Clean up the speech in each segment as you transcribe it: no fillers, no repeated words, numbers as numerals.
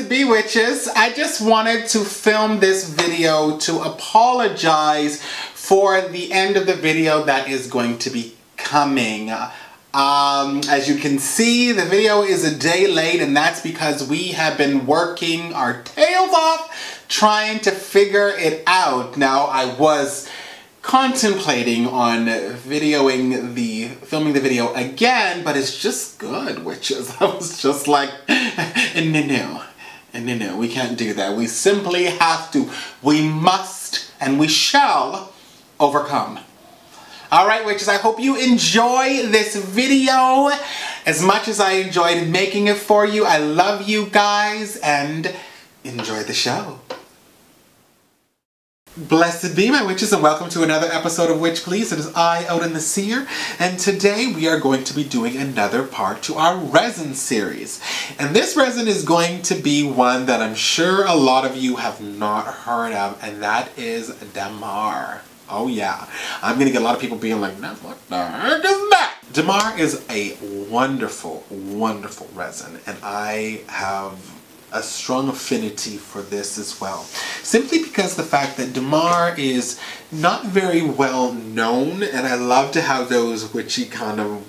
Blessed be witches. I just wanted to film this video to apologize for the end of the video that is going to be coming. As you can see, the video is a day late, and that's because we have been working our tails off trying to figure it out. Now, I was contemplating on filming the video again, but it's just good, witches. I was just like, no, we can't do that. We simply have to, we must, and we shall overcome. Alright, witches, I hope you enjoy this video as much as I enjoyed making it for you. I love you guys, and enjoy the show. Blessed be my witches, and welcome to another episode of Witch Please. It is I, Odin the Seer, and today we are going to be doing another part to our resin series. And this resin is going to be one that I'm sure a lot of you have not heard of, and that is Dammar. Oh yeah, I'm gonna get a lot of people being like, no, what the heck is that? Dammar is a wonderful, wonderful resin, and I have a strong affinity for this as well. Simply because the fact that Dammar is not very well known, and I love to have those witchy kind of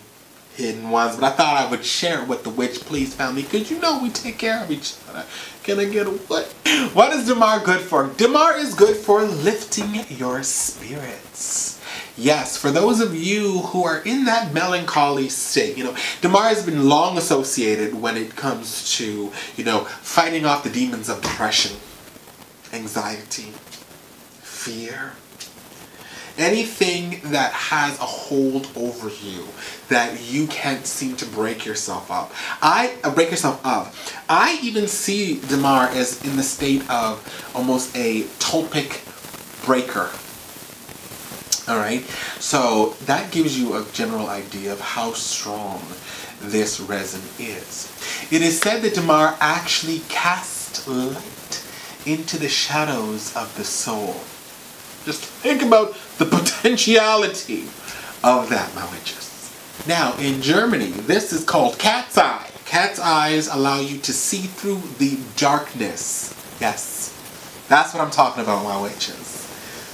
hidden ones, but I thought I would share it with the Witch Please family, because you know we take care of each other. Can I get a what? What is Dammar good for? Dammar is good for lifting your spirits. Yes, for those of you who are in that melancholy state, you know, Dammar has been long associated when it comes to, you know, fighting off the demons of depression, anxiety, fear. Anything that has a hold over you that you can't seem to break yourself of. I even see Dammar as in the state of almost a tulpic breaker. Alright, so that gives you a general idea of how strong this resin is. It is said that Dammar actually casts light into the shadows of the soul. Just think about the potentiality of that, my witches. Now, in Germany, this is called cat's eye. Cat's eyes allow you to see through the darkness. Yes, that's what I'm talking about, my witches.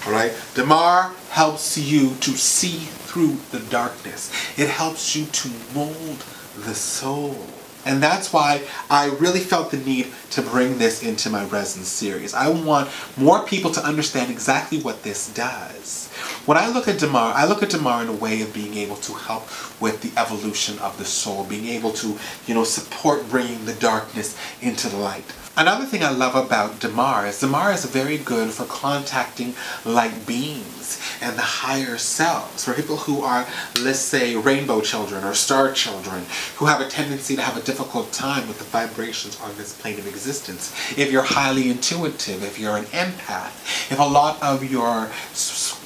Alright, Dammar helps you to see through the darkness. It helps you to mold the soul. And that's why I really felt the need to bring this into my resin series. I want more people to understand exactly what this does. When I look at Dammar in a way of being able to help with the evolution of the soul, being able to, you know, support bringing the darkness into the light. Another thing I love about Dammar is very good for contacting light beings and the higher selves. For people who are, let's say, rainbow children or star children, who have a tendency to have a difficult time with the vibrations on this plane of existence. If you're highly intuitive, if you're an empath, if a lot of your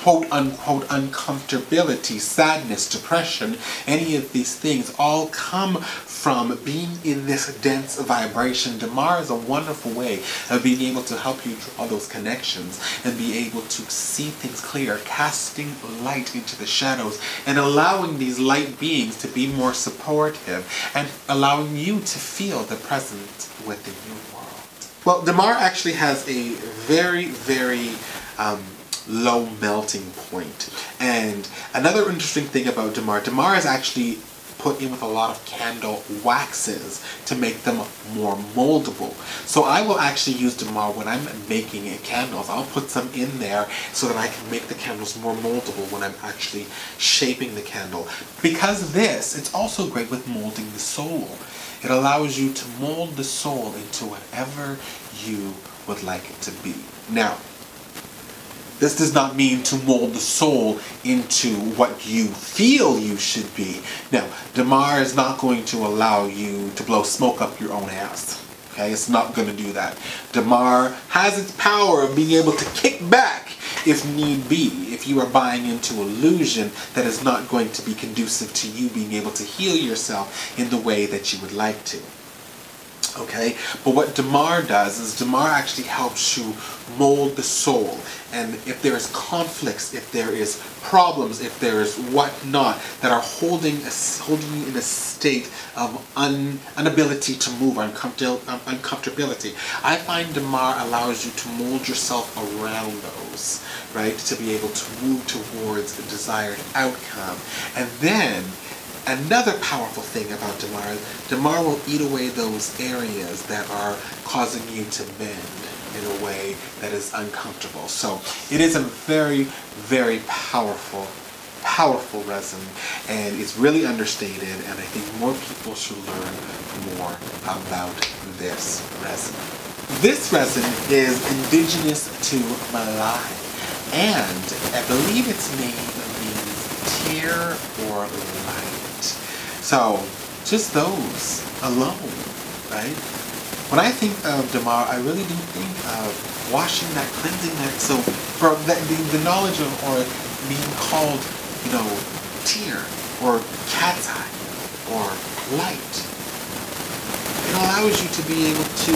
quote-unquote uncomfortability, sadness, depression, any of these things all come from being in this dense vibration. Dammar is a wonderful way of being able to help you draw those connections and be able to see things clear, casting light into the shadows and allowing these light beings to be more supportive and allowing you to feel the presence within your world. Well, Dammar actually has a very, very low melting point. And another interesting thing about Dammar is actually put in with a lot of candle waxes to make them more moldable. So I will actually use Dammar when I'm making candles. I'll put some in there so that I can make the candles more moldable when I'm actually shaping the candle. Because of this, it's also great with molding the soul. It allows you to mold the soul into whatever you would like it to be. Now, this does not mean to mold the soul into what you feel you should be. Now, Dammar is not going to allow you to blow smoke up your own ass. Okay, it's not going to do that. Dammar has its power of being able to kick back if need be, if you are buying into illusion that is not going to be conducive to you being able to heal yourself in the way that you would like to. Okay, but what Dammar does is Dammar actually helps you mold the soul. And if there is conflicts, if there is problems, if there is whatnot that are holding you in a state of inability to move, uncomfortability, I find Dammar allows you to mold yourself around those, right, to be able to move towards a desired outcome. And then another powerful thing about Dammar will eat away those areas that are causing you to bend in a way that is uncomfortable. So it is a very, very powerful resin, and it's really understated, and I think more people should learn more about this resin. This resin is indigenous to Malay, and I believe its name means tear or light. So just those alone, right? When I think of Dammar, I really do think of washing that, cleansing that. So for the knowledge of, or being called, you know, tear or cat's eye or light, it allows you to be able to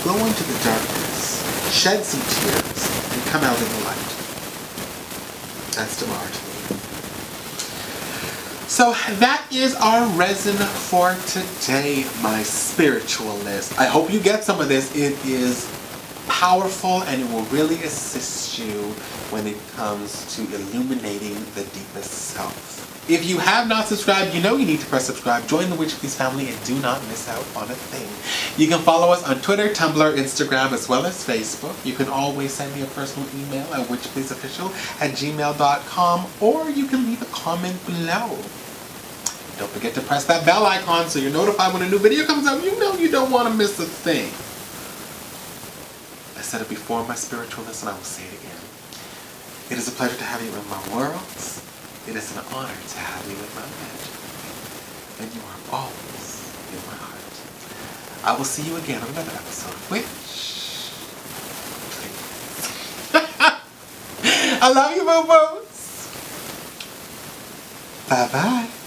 go into the darkness, shed some tears, and come out in the light. That's Dammar to me. So that is our resin for today, my spiritualist. I hope you get some of this. It is powerful and it will really assist you when it comes to illuminating the deepest self. If you have not subscribed, you know you need to press subscribe. Join the Witch Please family and do not miss out on a thing. You can follow us on Twitter, Tumblr, Instagram, as well as Facebook. You can always send me a personal email at witchpleaseofficial@gmail.com, or you can leave a comment below. Don't forget to press that bell icon so you're notified when a new video comes out. You know you don't want to miss a thing. I said it before, my spiritualist, and I will say it again. It is a pleasure to have you in my worlds. It is an honor to have you in my magic. And you are always in my heart. I will see you again on another episode of Witch Please. I love you, boo-boos. Bye-bye.